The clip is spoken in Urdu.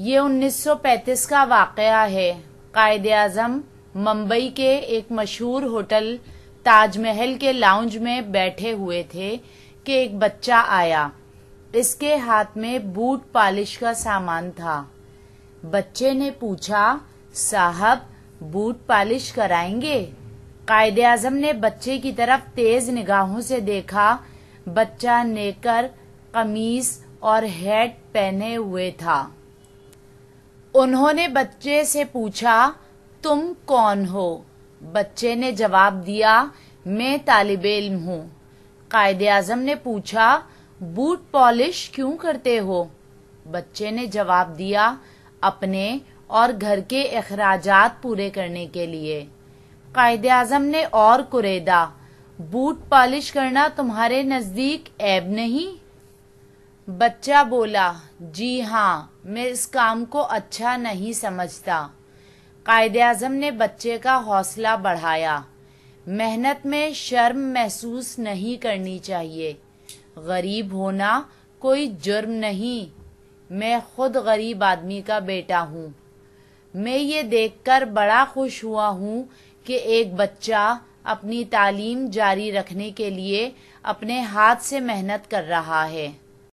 یہ 1935 کا واقعہ ہے۔ قائد اعظم ممبئی کے ایک مشہور ہوٹل تاج محل کے لاؤنج میں بیٹھے ہوئے تھے کہ ایک بچہ آیا۔ اس کے ہاتھ میں بوٹ پالش کا سامان تھا۔ بچے نے پوچھا، صاحب بوٹ پالش کرائیں گے؟ قائد اعظم نے بچے کی طرف تیز نگاہوں سے دیکھا۔ بچہ نیکر، قمیص اور ہیٹ پہنے ہوئے تھا۔ انہوں نے بچے سے پوچھا، تم کون ہو؟ بچے نے جواب دیا، میں طالب علم ہوں۔ قائد اعظم نے پوچھا، بوٹ پالش کیوں کرتے ہو؟ بچے نے جواب دیا، اپنے اور گھر کے اخراجات پورے کرنے کے لیے۔ قائد اعظم نے اور کریدا، بوٹ پالش کرنا تمہارے نزدیک عیب نہیں؟ بچہ بولا، جی ہاں، میں اس کام کو اچھا نہیں سمجھتا۔ قائد اعظم نے بچے کا حوصلہ بڑھایا، محنت میں شرم محسوس نہیں کرنی چاہیے۔ غریب ہونا کوئی جرم نہیں۔ میں خود غریب آدمی کا بیٹا ہوں۔ میں یہ دیکھ کر بڑا خوش ہوا ہوں کہ ایک بچہ اپنی تعلیم جاری رکھنے کے لیے اپنے ہاتھ سے محنت کر رہا ہے۔